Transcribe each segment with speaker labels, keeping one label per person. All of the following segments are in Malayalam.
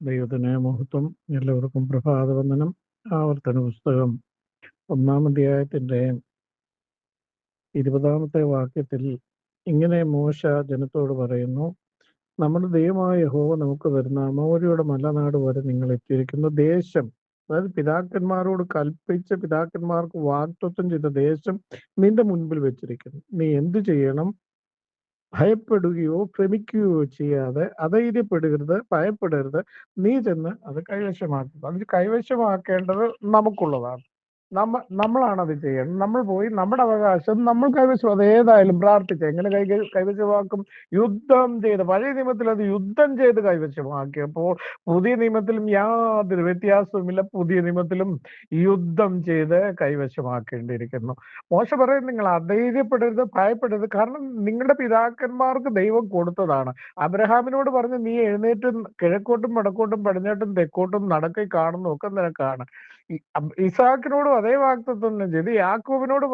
Speaker 1: ദൈവത്തിന് മഹത്വം. എല്ലാവർക്കും പ്രഭാതവന്ദനം. ആവർത്തന പുസ്തകം 1-ാം അധ്യായത്തിന്റെ 20-ാമത്തെ വാക്യത്തിൽ ഇങ്ങനെ മോശ ജനത്തോട് പറയുന്നു: നമ്മുടെ ദൈവമായ യഹോവ നമുക്ക് തരുന്ന അമോര്യയുടെ മലനാട് വരെ നിങ്ങൾ എത്തിയിരിക്കുന്ന ദേശം, അതായത് പിതാക്കന്മാരോട് കൽപ്പിച്ച് പിതാക്കന്മാർക്ക് വാഗ്ദത്തം ചെയ്ത ദേശം നിന്റെ മുൻപിൽ വെച്ചിരിക്കുന്നു. നീ എന്തു ചെയ്യണം? ഭയപ്പെടുകയോ ഭ്രമിക്കുകയോ ചെയ്യാതെ അധൈര്യപ്പെടരുത്, ഭയപ്പെടരുത്. നീ ചെന്ന് അത് കൈവശമാക്കുക. അത് കൈവശമാക്കേണ്ടത് നമുക്കുള്ളതാണ്. നമ്മളാണ് അത് ചെയ്യേണ്ടത്. നമ്മൾ പോയി നമ്മുടെ അവകാശം നമ്മൾ കൈവശം, അത് ഏതായാലും പ്രാർത്ഥിച്ച് എങ്ങനെ കൈവശമാക്കും? യുദ്ധം ചെയ്ത്. പഴയ നിയമത്തിൽ അത് യുദ്ധം ചെയ്ത് കൈവശമാക്കിയപ്പോൾ പുതിയ നിയമത്തിലും യാതൊരു വ്യത്യാസവുമില്ല. പുതിയ നിയമത്തിലും യുദ്ധം ചെയ്ത് കൈവശമാക്കേണ്ടിയിരിക്കുന്നു. മോശ പറയും, നിങ്ങൾ അധൈര്യപ്പെടരുത്, ഭയപ്പെടരുത്. കാരണം നിങ്ങളുടെ പിതാക്കന്മാർക്ക് ദൈവം കൊടുത്തതാണ്. അബ്രഹാമിനോട് പറഞ്ഞ്, നീ എഴുന്നേറ്റ് കിഴക്കോട്ടും വടക്കോട്ടും പടിഞ്ഞാട്ടും തെക്കോട്ടും നടക്കി കാണുന്നു ഒക്കെ നിനക്കാണ്. ഇസാക്കിനോടും അതേ വാഗ്ദത്തം തന്നെ ചെയ്ത് യാക്കോബിനോട്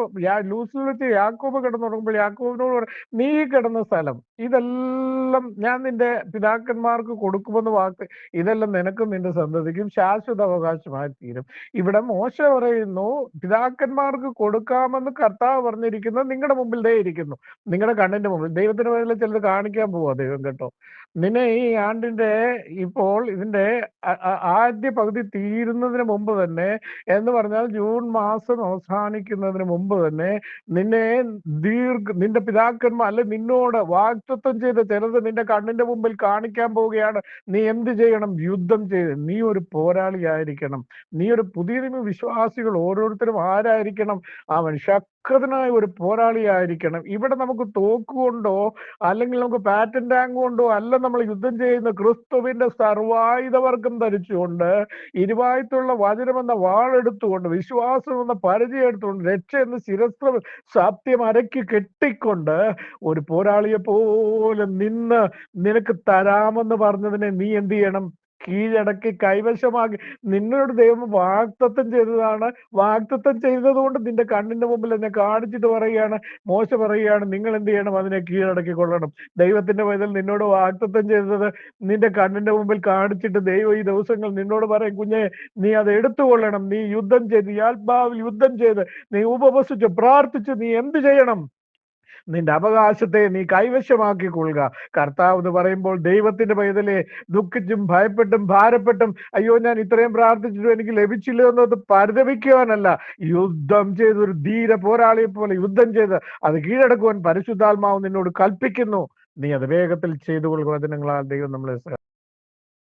Speaker 1: ലൂസിൽ വെച്ച് യാക്കോബ് കിടന്നുറങ്ങുമ്പോൾ യാക്കോബിനോട് നീ കിടന്ന സ്ഥലം ഇതെല്ലാം ഞാൻ നിന്റെ പിതാക്കന്മാർക്ക് കൊടുക്കുമെന്ന് വാക്ക്, ഇതെല്ലാം നിനക്കും നിന്റെ സന്തതിക്കും ശാശ്വത അവകാശമായി തീരും. ഇവിടെ മോശ പറയുന്നു, പിതാക്കന്മാർക്ക് കൊടുക്കാമെന്ന് കർത്താവ് പറഞ്ഞിരിക്കുന്നത് നിങ്ങളുടെ മുമ്പിൽ ദേ ഇരിക്കുന്നു, നിങ്ങളുടെ കണ്ണിന്റെ മുമ്പിൽ. ദൈവത്തിന് മുന്നിൽ ചിലത് കാണിക്കാൻ പോവാ ദൈവം, കേട്ടോ. നിന്നെ ഈ ആണ്ടിന്റെ ഇപ്പോൾ ഇതിന്റെ ആദ്യ പകുതി തീരുന്നതിന് മുമ്പ് തന്നെ, എന്ന് പറഞ്ഞാൽ ജൂൺ മാസം അവസാനിക്കുന്നതിന് മുമ്പ് തന്നെ നിന്നെ നിന്റെ പിതാക്കന്മാർ അല്ലെ നിന്നോട് വാഗ്ദത്തം ചെയ്ത ചിലത് നിന്റെ കണ്ണിന്റെ മുമ്പിൽ കാണിക്കാൻ പോവുകയാണ്. നീ എന്ത് ചെയ്യണം? യുദ്ധം ചെയ്ത് നീ ഒരു പോരാളിയായിരിക്കണം. നീ ഒരു പുതിയ നിയമ വിശ്വാസികൾ ഓരോരുത്തരും ആരായിരിക്കണം? അവൻ ശക്തനായ ഒരു പോരാളിയായിരിക്കണം. ഇവിടെ നമുക്ക് തോക്കുകൊണ്ടോ അല്ലെങ്കിൽ നമുക്ക് പാറ്റൻ ടാങ്ക് കൊണ്ടോ അല്ല നമ്മൾ യുദ്ധം ചെയ്യുന്ന. ക്രിസ്തുവിന്റെ സർവായുധവർഗം ധരിച്ചുകൊണ്ട്, ഇരുവായത്തുള്ള വചനമെന്ന വാളെടുത്തുകൊണ്ട്, വിശ്വാസം എന്ന പരിചയം എടുത്തുകൊണ്ട്, രക്ഷ എന്ന ശിരസ്ത്ര സത്യം അരക്കി കെട്ടിക്കൊണ്ട് ഒരു പോരാളിയെ പോലെ നിന്ന് നിനക്ക് തരാമെന്ന് പറഞ്ഞതിനെ നീ എന്ത് ചെയ്യണം? കീഴടക്കി കൈവശമാക്കി. നിന്നോട് ദൈവം വാഗ്ദത്തം ചെയ്തതാണ്. വാഗ്ദത്തം ചെയ്തതുകൊണ്ട് നിന്റെ കണ്ണിന്റെ മുമ്പിൽ എന്നെ കാണിച്ചിട്ട് പറയുകയാണ്, മോശ പറയുകയാണ്, നിങ്ങൾ എന്ത് ചെയ്യണം? അതിനെ കീഴടക്കി കൊള്ളണം. ദൈവത്തിന്റെ വയതിൽ നിന്നോട് വാഗ്ദത്തം ചെയ്തത് നിന്റെ കണ്ണിന്റെ മുമ്പിൽ കാണിച്ചിട്ട് ദൈവം ഈ ദിവസങ്ങൾ നിന്നോട് പറയും, കുഞ്ഞെ നീ അത് എടുത്തുകൊള്ളണം. നീ യുദ്ധം ചെയ്ത്, ഈ ആത്മാവിൽ യുദ്ധം ചെയ്ത്, നീ ഉപവസിച്ച് പ്രാർത്ഥിച്ച് നീ എന്ത് ചെയ്യണം? നിന്റെ അവകാശത്തെ നീ കൈവശമാക്കിക്കൊള്ളുക. കർത്താവ് എന്ന് പറയുമ്പോൾ ദൈവത്തിന്റെ പൈതലെ ദുഃഖിച്ചും ഭയപ്പെട്ടും ഭാരപ്പെട്ടും അയ്യോ ഞാൻ ഇത്രയും പ്രാർത്ഥിച്ചിട്ടും എനിക്ക് ലഭിച്ചില്ല എന്നത് പരിതപിക്കുവാനല്ല, യുദ്ധം ചെയ്ത് ഒരു ധീര പോരാളിയെ പോലെ യുദ്ധം ചെയ്ത് അത് കീഴടക്കുവാൻ പരിശുദ്ധാത്മാവ് നിന്നോട് കൽപ്പിക്കുന്നു. നീ അത് വേഗത്തിൽ ചെയ്തു കൊള്ളുക. വചനങ്ങളാൽ ദൈവം നമ്മളെ